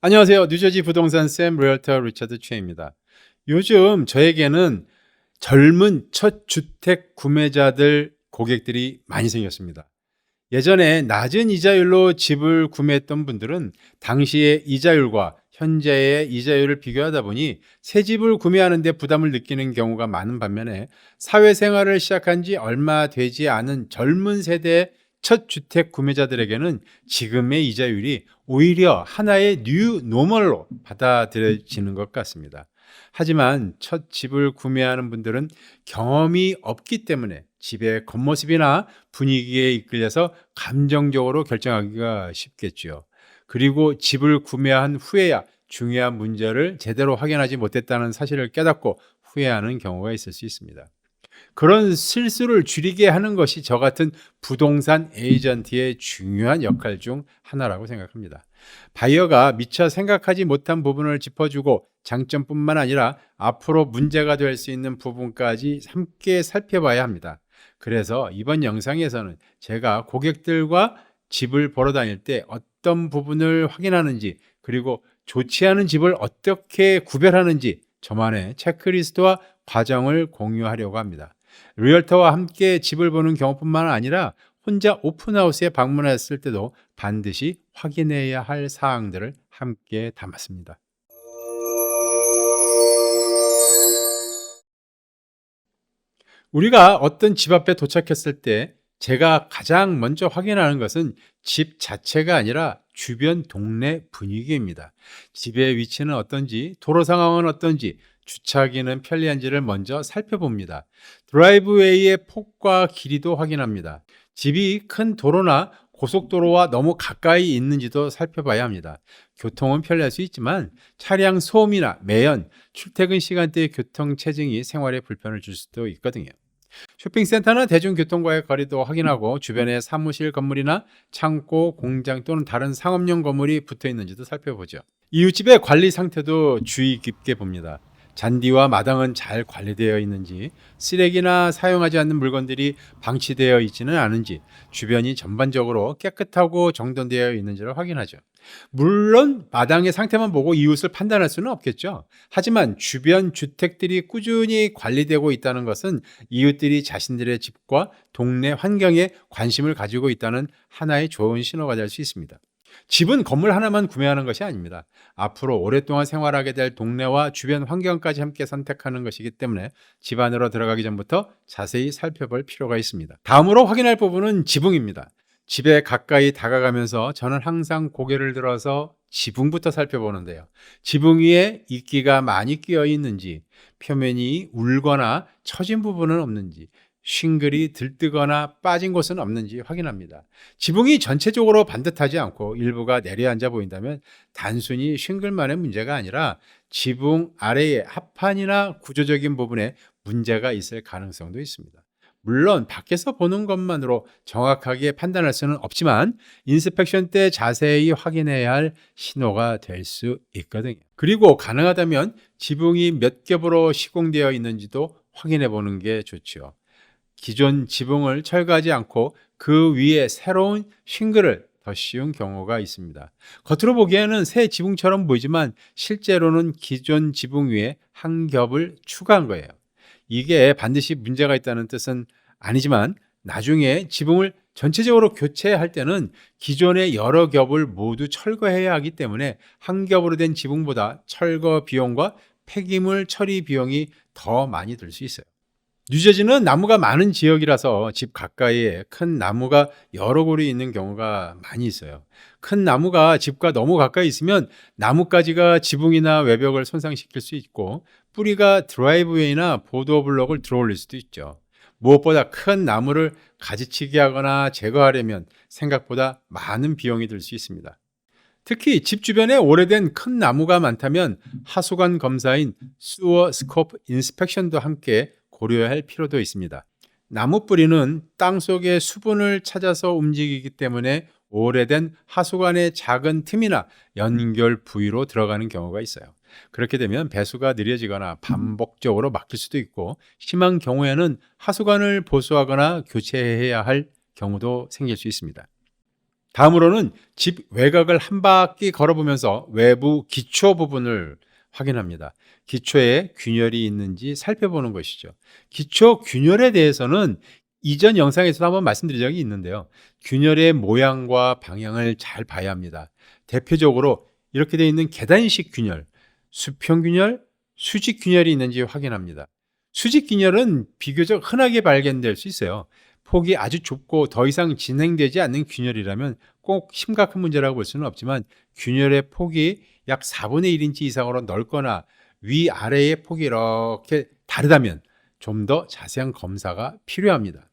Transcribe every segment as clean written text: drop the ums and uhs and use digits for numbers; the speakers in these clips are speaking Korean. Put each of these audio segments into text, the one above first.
안녕하세요. 뉴저지 부동산 샘 리얼터 리처드 최입니다. 요즘 저에게는 젊은 첫 주택 구매자들 고객들이 많이 생겼습니다. 예전에 낮은 이자율로 집을 구매했던 분들은 당시의 이자율과 현재의 이자율을 비교하다 보니 새 집을 구매하는 데 부담을 느끼는 경우가 많은 반면에 사회생활을 시작한 지 얼마 되지 않은 젊은 세대의 첫 주택 구매자들에게는 지금의 이자율이 오히려 하나의 뉴 노멀로 받아들여지는 것 같습니다. 하지만 첫 집을 구매하는 분들은 경험이 없기 때문에 집의 겉모습이나 분위기에 이끌려서 감정적으로 결정하기가 쉽겠죠. 그리고 집을 구매한 후에야 중요한 문제를 제대로 확인하지 못했다는 사실을 깨닫고 후회하는 경우가 있을 수 있습니다. 그런 실수를 줄이게 하는 것이 저 같은 부동산 에이전트의 중요한 역할 중 하나라고 생각합니다. 바이어가 미처 생각하지 못한 부분을 짚어주고 장점뿐만 아니라 앞으로 문제가 될 수 있는 부분까지 함께 살펴봐야 합니다. 그래서 이번 영상에서는 제가 고객들과 집을 보러 다닐 때 어떤 부분을 확인하는지, 그리고 좋지 않은 집을 어떻게 구별하는지 저만의 체크리스트와 과정을 공유하려고 합니다. 리얼터와 함께 집을 보는 경우뿐만 아니라 혼자 오픈하우스에 방문했을 때도 반드시 확인해야 할 사항들을 함께 담았습니다. 우리가 어떤 집 앞에 도착했을 때 제가 가장 먼저 확인하는 것은 집 자체가 아니라 주변 동네 분위기입니다. 집의 위치는 어떤지, 도로 상황은 어떤지, 주차하기는 편리한지를 먼저 살펴봅니다. 드라이브웨이의 폭과 길이도 확인합니다. 집이 큰 도로나 고속도로와 너무 가까이 있는지도 살펴봐야 합니다. 교통은 편리할 수 있지만 차량 소음이나 매연, 출퇴근 시간대의 교통 체증이 생활에 불편을 줄 수도 있거든요. 쇼핑센터나 대중교통과의 거리도 확인하고 주변에 사무실 건물이나 창고, 공장 또는 다른 상업용 건물이 붙어 있는지도 살펴보죠. 이웃집의 관리 상태도 주의 깊게 봅니다. 잔디와 마당은 잘 관리되어 있는지, 쓰레기나 사용하지 않는 물건들이 방치되어 있지는 않은지, 주변이 전반적으로 깨끗하고 정돈되어 있는지를 확인하죠. 물론 마당의 상태만 보고 이웃을 판단할 수는 없겠죠. 하지만 주변 주택들이 꾸준히 관리되고 있다는 것은 이웃들이 자신들의 집과 동네 환경에 관심을 가지고 있다는 하나의 좋은 신호가 될 수 있습니다. 집은 건물 하나만 구매하는 것이 아닙니다. 앞으로 오랫동안 생활하게 될 동네와 주변 환경까지 함께 선택하는 것이기 때문에 집 안으로 들어가기 전부터 자세히 살펴볼 필요가 있습니다. 다음으로 확인할 부분은 지붕입니다. 집에 가까이 다가가면서 저는 항상 고개를 들어서 지붕부터 살펴보는데요. 지붕 위에 이끼가 많이 끼어 있는지, 표면이 울거나 처진 부분은 없는지, 싱글이 들뜨거나 빠진 곳은 없는지 확인합니다. 지붕이 전체적으로 반듯하지 않고 일부가 내려앉아 보인다면 단순히 싱글만의 문제가 아니라 지붕 아래의 합판이나 구조적인 부분에 문제가 있을 가능성도 있습니다. 물론 밖에서 보는 것만으로 정확하게 판단할 수는 없지만 인스펙션 때 자세히 확인해야 할 신호가 될 수 있거든요. 그리고 가능하다면 지붕이 몇 겹으로 시공되어 있는지도 확인해 보는 게 좋죠. 기존 지붕을 철거하지 않고 그 위에 새로운 싱글을 더 씌운 경우가 있습니다. 겉으로 보기에는 새 지붕처럼 보이지만 실제로는 기존 지붕 위에 한 겹을 추가한 거예요. 이게 반드시 문제가 있다는 뜻은 아니지만 나중에 지붕을 전체적으로 교체할 때는 기존의 여러 겹을 모두 철거해야 하기 때문에 한 겹으로 된 지붕보다 철거 비용과 폐기물 처리 비용이 더 많이 들 수 있어요. 뉴저지는 나무가 많은 지역이라서 집 가까이에 큰 나무가 여러 그루 있는 경우가 많이 있어요. 큰 나무가 집과 너무 가까이 있으면 나뭇가지가 지붕이나 외벽을 손상시킬 수 있고 뿌리가 드라이브웨이나 보도블록을 들어올릴 수도 있죠. 무엇보다 큰 나무를 가지치기 하거나 제거하려면 생각보다 많은 비용이 들 수 있습니다. 특히 집 주변에 오래된 큰 나무가 많다면 하수관 검사인 수어 스코프 인스펙션도 함께 고려할 필요도 있습니다. 나무 뿌리는 땅 속의 수분을 찾아서 움직이기 때문에 오래된 하수관의 작은 틈이나 연결 부위로 들어가는 경우가 있어요. 그렇게 되면 배수가 느려지거나 반복적으로 막힐 수도 있고 심한 경우에는 하수관을 보수하거나 교체해야 할 경우도 생길 수 있습니다. 다음으로는 집 외곽을 한 바퀴 걸어보면서 외부 기초 부분을 확인합니다. 기초에 균열이 있는지 살펴보는 것이죠. 기초 균열에 대해서는 이전 영상에서도 한번 말씀드린 적이 있는데요. 균열의 모양과 방향을 잘 봐야 합니다. 대표적으로 이렇게 되어 있는 계단식 균열, 수평 균열, 수직 균열이 있는지 확인합니다. 수직 균열은 비교적 흔하게 발견될 수 있어요. 폭이 아주 좁고 더 이상 진행되지 않는 균열이라면 꼭 심각한 문제라고 볼 수는 없지만, 균열의 폭이 약 4분의 1인치 이상으로 넓거나 위아래의 폭이 이렇게 다르다면 좀 더 자세한 검사가 필요합니다.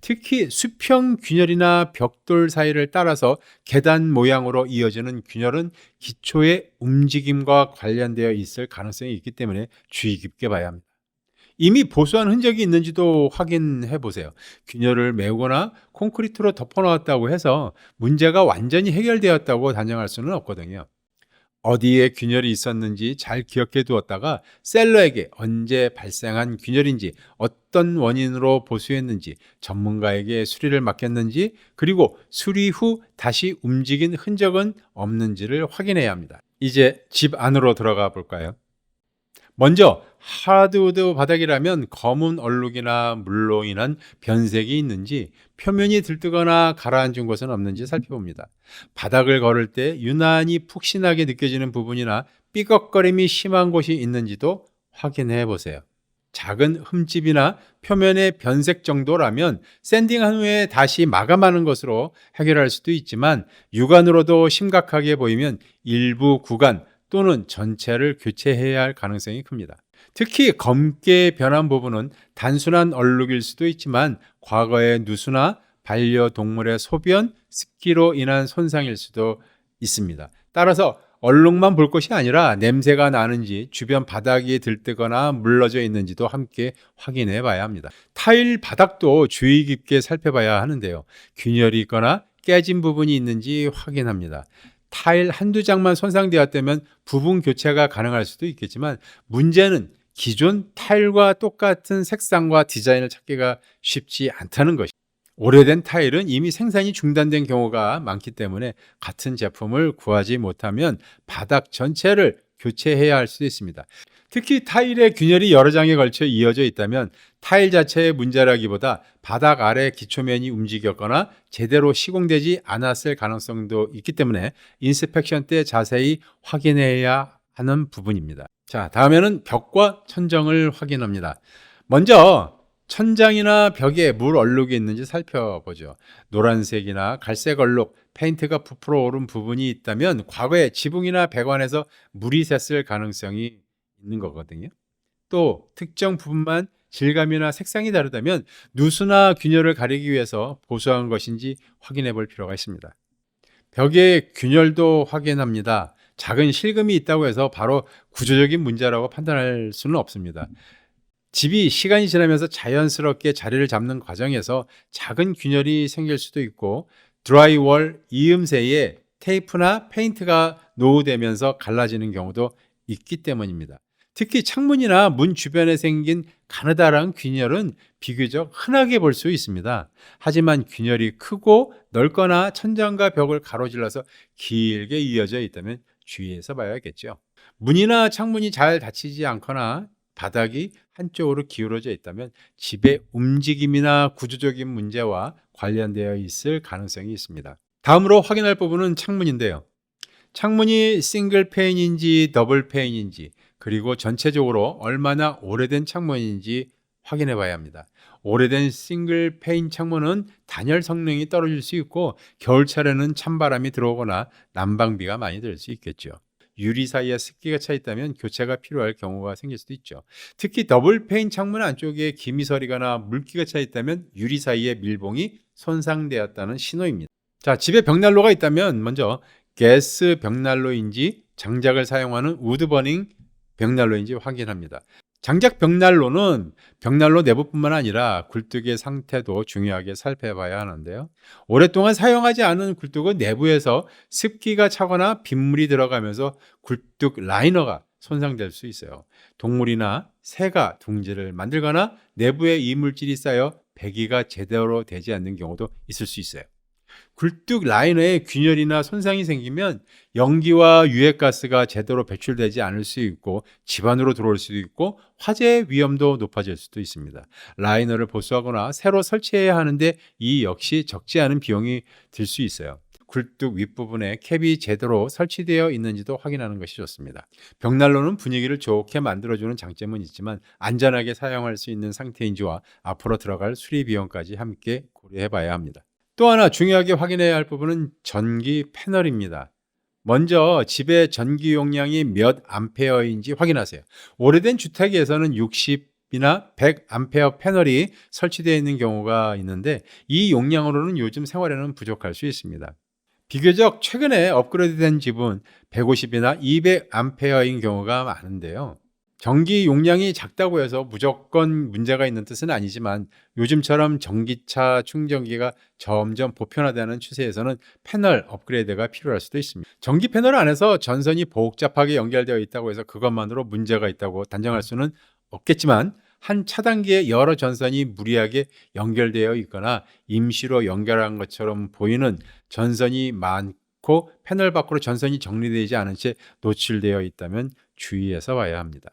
특히 수평 균열이나 벽돌 사이를 따라서 계단 모양으로 이어지는 균열은 기초의 움직임과 관련되어 있을 가능성이 있기 때문에 주의 깊게 봐야 합니다. 이미 보수한 흔적이 있는지도 확인해 보세요. 균열을 메우거나 콘크리트로 덮어놓았다고 해서 문제가 완전히 해결되었다고 단정할 수는 없거든요. 어디에 균열이 있었는지 잘 기억해 두었다가 셀러에게 언제 발생한 균열인지, 어떤 원인으로 보수했는지, 전문가에게 수리를 맡겼는지, 그리고 수리 후 다시 움직인 흔적은 없는지를 확인해야 합니다. 이제 집 안으로 들어가 볼까요? 먼저 하드우드 바닥이라면 검은 얼룩이나 물로 인한 변색이 있는지, 표면이 들뜨거나 가라앉은 곳은 없는지 살펴봅니다. 바닥을 걸을 때 유난히 푹신하게 느껴지는 부분이나 삐걱거림이 심한 곳이 있는지도 확인해 보세요. 작은 흠집이나 표면의 변색 정도라면 샌딩한 후에 다시 마감하는 것으로 해결할 수도 있지만, 육안으로도 심각하게 보이면 일부 구간 또는 전체를 교체해야 할 가능성이 큽니다. 특히 검게 변한 부분은 단순한 얼룩일 수도 있지만, 과거의 누수나 반려동물의 소변, 습기로 인한 손상일 수도 있습니다. 따라서 얼룩만 볼 것이 아니라 냄새가 나는지, 주변 바닥이 들뜨거나 물러져 있는지도 함께 확인해 봐야 합니다. 타일 바닥도 주의 깊게 살펴봐야 하는데요. 균열이 있거나 깨진 부분이 있는지 확인합니다. 타일 한두 장만 손상되었다면 부분 교체가 가능할 수도 있겠지만, 문제는 기존 타일과 똑같은 색상과 디자인을 찾기가 쉽지 않다는 것입니다. 오래된 타일은 이미 생산이 중단된 경우가 많기 때문에 같은 제품을 구하지 못하면 바닥 전체를 교체해야 할 수도 있습니다. 특히 타일의 균열이 여러 장에 걸쳐 이어져 있다면 타일 자체의 문제라기보다 바닥 아래 기초면이 움직였거나 제대로 시공되지 않았을 가능성도 있기 때문에 인스펙션 때 자세히 확인해야 하는 부분입니다. 자, 다음에는 벽과 천정을 확인합니다. 먼저 천장이나 벽에 물 얼룩이 있는지 살펴보죠. 노란색이나 갈색 얼룩, 페인트가 부풀어 오른 부분이 있다면 과거에 지붕이나 배관에서 물이 샜을 가능성이 있는 거거든요. 또 특정 부분만 질감이나 색상이 다르다면 누수나 균열을 가리기 위해서 보수한 것인지 확인해 볼 필요가 있습니다. 벽의 균열도 확인합니다. 작은 실금이 있다고 해서 바로 구조적인 문제라고 판단할 수는 없습니다. 집이 시간이 지나면서 자연스럽게 자리를 잡는 과정에서 작은 균열이 생길 수도 있고, 드라이월 이음새에 테이프나 페인트가 노후되면서 갈라지는 경우도 있기 때문입니다. 특히 창문이나 문 주변에 생긴 가느다란 균열은 비교적 흔하게 볼 수 있습니다. 하지만 균열이 크고 넓거나 천장과 벽을 가로질러서 길게 이어져 있다면 주의해서 봐야겠죠. 문이나 창문이 잘 닫히지 않거나 바닥이 한쪽으로 기울어져 있다면 집의 움직임이나 구조적인 문제와 관련되어 있을 가능성이 있습니다. 다음으로 확인할 부분은 창문인데요. 창문이 싱글 페인인지 더블 페인인지, 그리고 전체적으로 얼마나 오래된 창문인지 확인해 봐야 합니다. 오래된 싱글 페인 창문은 단열 성능이 떨어질 수 있고, 겨울철에는 찬바람이 들어오거나 난방비가 많이 들 수 있겠죠. 유리 사이에 습기가 차 있다면 교체가 필요할 경우가 생길 수도 있죠. 특히 더블 페인 창문 안쪽에 김이 서리거나 물기가 차 있다면 유리 사이에 밀봉이 손상되었다는 신호입니다. 자, 집에 벽난로가 있다면 먼저 가스 벽난로인지 장작을 사용하는 우드버닝 벽난로인지 확인합니다. 장작 벽난로는 벽난로 내부뿐만 아니라 굴뚝의 상태도 중요하게 살펴봐야 하는데요. 오랫동안 사용하지 않은 굴뚝은 내부에서 습기가 차거나 빗물이 들어가면서 굴뚝 라이너가 손상될 수 있어요. 동물이나 새가 둥지를 만들거나 내부에 이물질이 쌓여 배기가 제대로 되지 않는 경우도 있을 수 있어요. 굴뚝 라이너에 균열이나 손상이 생기면 연기와 유해가스가 제대로 배출되지 않을 수 있고 집 안으로 들어올 수도 있고 화재 위험도 높아질 수도 있습니다. 라이너를 보수하거나 새로 설치해야 하는데 이 역시 적지 않은 비용이 들 수 있어요. 굴뚝 윗부분에 캡이 제대로 설치되어 있는지도 확인하는 것이 좋습니다. 벽난로는 분위기를 좋게 만들어주는 장점은 있지만 안전하게 사용할 수 있는 상태인지와 앞으로 들어갈 수리 비용까지 함께 고려해 봐야 합니다. 또 하나 중요하게 확인해야 할 부분은 전기 패널입니다. 먼저 집의 전기 용량이 몇 암페어인지 확인하세요. 오래된 주택에서는 60이나 100 암페어 패널이 설치되어 있는 경우가 있는데 이 용량으로는 요즘 생활에는 부족할 수 있습니다. 비교적 최근에 업그레이드된 집은 150이나 200 암페어인 경우가 많은데요. 전기 용량이 작다고 해서 무조건 문제가 있는 뜻은 아니지만 요즘처럼 전기차 충전기가 점점 보편화되는 추세에서는 패널 업그레이드가 필요할 수도 있습니다. 전기 패널 안에서 전선이 복잡하게 연결되어 있다고 해서 그것만으로 문제가 있다고 단정할 수는 없겠지만 한 차단기에 여러 전선이 무리하게 연결되어 있거나 임시로 연결한 것처럼 보이는 전선이 많고 패널 밖으로 전선이 정리되지 않은 채 노출되어 있다면 주의해서 봐야 합니다.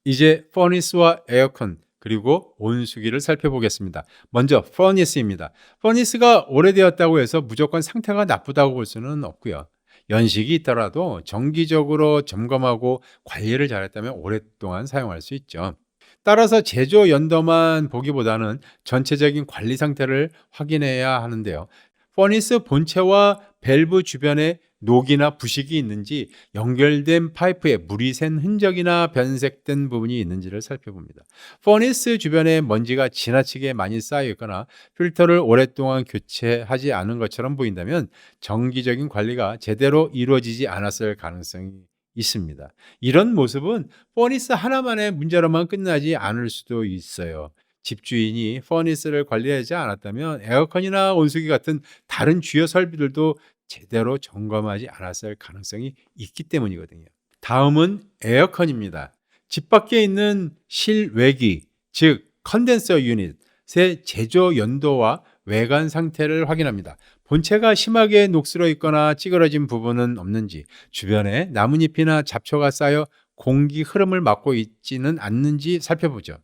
이제 퍼니스와 에어컨 그리고 온수기를 살펴보겠습니다. 먼저 퍼니스입니다. 퍼니스가 오래되었다고 해서 무조건 상태가 나쁘다고 볼 수는 없고요. 연식이 있더라도 정기적으로 점검하고 관리를 잘했다면 오랫동안 사용할 수 있죠. 따라서 제조 연도만 보기보다는 전체적인 관리 상태를 확인해야 하는데요. 퍼니스 본체와 밸브 주변에 녹이나 부식이 있는지, 연결된 파이프에 물이 샌 흔적이나 변색된 부분이 있는지를 살펴봅니다. 퍼니스 주변에 먼지가 지나치게 많이 쌓여 있거나 필터를 오랫동안 교체하지 않은 것처럼 보인다면 정기적인 관리가 제대로 이루어지지 않았을 가능성이 있습니다. 이런 모습은 퍼니스 하나만의 문제로만 끝나지 않을 수도 있어요. 집주인이 퍼니스를 관리하지 않았다면 에어컨이나 온수기 같은 다른 주요 설비들도 제대로 점검하지 않았을 가능성이 있기 때문이거든요. 다음은 에어컨입니다. 집 밖에 있는 실외기, 즉 컨덴서 유닛의 제조 연도와 외관 상태를 확인합니다. 본체가 심하게 녹슬어 있거나 찌그러진 부분은 없는지, 주변에 나뭇잎이나 잡초가 쌓여 공기 흐름을 막고 있지는 않는지 살펴보죠.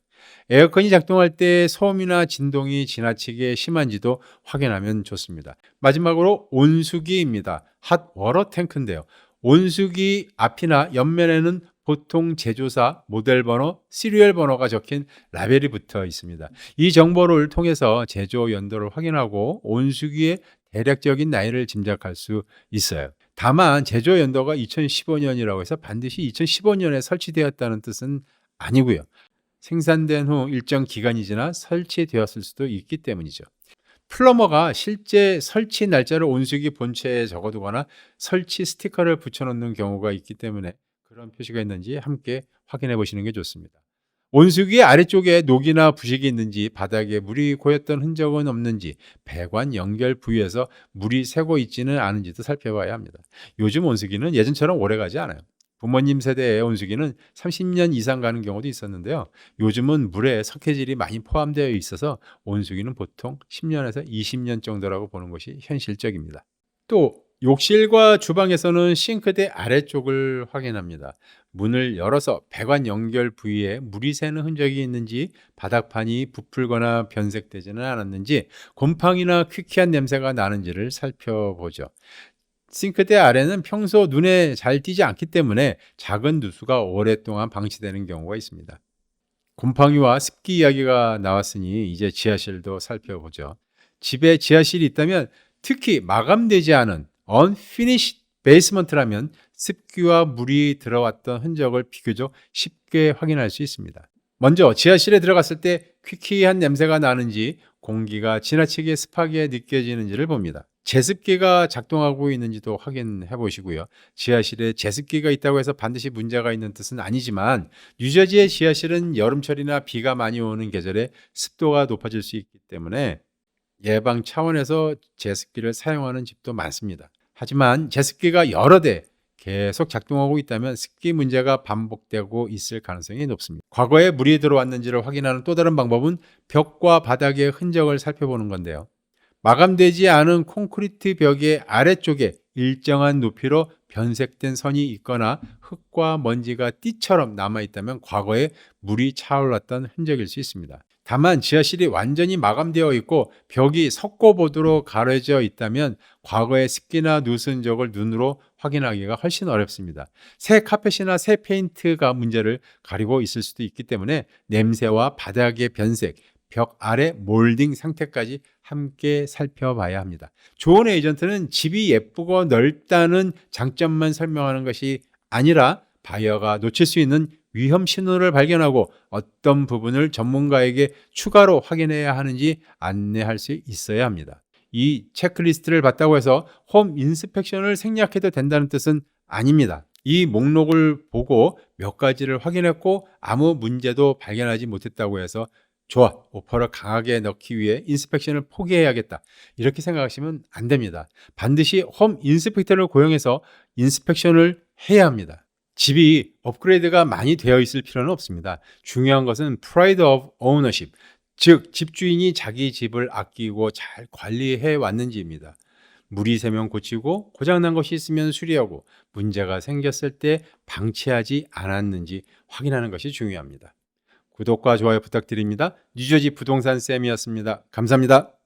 에어컨이 작동할 때 소음이나 진동이 지나치게 심한지도 확인하면 좋습니다. 마지막으로 온수기입니다. 핫워터 탱크인데요. 온수기 앞이나 옆면에는 보통 제조사 모델 번호, 시리얼 번호가 적힌 라벨이 붙어 있습니다. 이 정보를 통해서 제조 연도를 확인하고 온수기의 대략적인 나이를 짐작할 수 있어요. 다만 제조 연도가 2015년이라고 해서 반드시 2015년에 설치되었다는 뜻은 아니고요. 생산된 후 일정 기간이 지나 설치되었을 수도 있기 때문이죠. 플러머가 실제 설치 날짜를 온수기 본체에 적어두거나 설치 스티커를 붙여놓는 경우가 있기 때문에 그런 표시가 있는지 함께 확인해 보시는 게 좋습니다. 온수기의 아래쪽에 녹이나 부식이 있는지, 바닥에 물이 고였던 흔적은 없는지, 배관 연결 부위에서 물이 새고 있지는 않은지도 살펴봐야 합니다. 요즘 온수기는 예전처럼 오래가지 않아요. 부모님 세대의 온수기는 30년 이상 가는 경우도 있었는데요. 요즘은 물에 석회질이 많이 포함되어 있어서 온수기는 보통 10년에서 20년 정도라고 보는 것이 현실적입니다. 또 욕실과 주방에서는 싱크대 아래쪽을 확인합니다. 문을 열어서 배관 연결 부위에 물이 새는 흔적이 있는지, 바닥판이 부풀거나 변색되지는 않았는지, 곰팡이나 퀴퀴한 냄새가 나는지를 살펴보죠. 싱크대 아래는 평소 눈에 잘 띄지 않기 때문에 작은 누수가 오랫동안 방치되는 경우가 있습니다. 곰팡이와 습기 이야기가 나왔으니 이제 지하실도 살펴보죠. 집에 지하실이 있다면 특히 마감되지 않은 unfinished basement라면 습기와 물이 들어왔던 흔적을 비교적 쉽게 확인할 수 있습니다. 먼저 지하실에 들어갔을 때 퀴퀴한 냄새가 나는지, 공기가 지나치게 습하게 느껴지는지를 봅니다. 제습기가 작동하고 있는지도 확인해 보시고요. 지하실에 제습기가 있다고 해서 반드시 문제가 있는 뜻은 아니지만 뉴저지의 지하실은 여름철이나 비가 많이 오는 계절에 습도가 높아질 수 있기 때문에 예방 차원에서 제습기를 사용하는 집도 많습니다. 하지만 제습기가 여러 대 계속 작동하고 있다면 습기 문제가 반복되고 있을 가능성이 높습니다. 과거에 물이 들어왔는지를 확인하는 또 다른 방법은 벽과 바닥의 흔적을 살펴보는 건데요. 마감되지 않은 콘크리트 벽의 아래쪽에 일정한 높이로 변색된 선이 있거나 흙과 먼지가 띠처럼 남아있다면 과거에 물이 차올랐던 흔적일 수 있습니다. 다만 지하실이 완전히 마감되어 있고 벽이 석고보드로 가려져 있다면 과거의 습기나 누수 흔적을 눈으로 확인하기가 훨씬 어렵습니다. 새 카펫이나 새 페인트가 문제를 가리고 있을 수도 있기 때문에 냄새와 바닥의 변색, 벽 아래 몰딩 상태까지 함께 살펴봐야 합니다. 좋은 에이전트는 집이 예쁘고 넓다는 장점만 설명하는 것이 아니라 바이어가 놓칠 수 있는 위험 신호를 발견하고 어떤 부분을 전문가에게 추가로 확인해야 하는지 안내할 수 있어야 합니다. 이 체크리스트를 봤다고 해서 홈 인스펙션을 생략해도 된다는 뜻은 아닙니다. 이 목록을 보고 몇 가지를 확인했고 아무 문제도 발견하지 못했다고 해서 좋아, 오퍼를 강하게 넣기 위해 인스펙션을 포기해야겠다, 이렇게 생각하시면 안 됩니다. 반드시 홈 인스펙터를 고용해서 인스펙션을 해야 합니다. 집이 업그레이드가 많이 되어 있을 필요는 없습니다. 중요한 것은 Pride of Ownership, 즉 집주인이 자기 집을 아끼고 잘 관리해 왔는지입니다. 물이 새면 고치고 고장난 것이 있으면 수리하고 문제가 생겼을 때 방치하지 않았는지 확인하는 것이 중요합니다. 구독과 좋아요 부탁드립니다. 뉴저지 부동산 쌤이었습니다. 감사합니다.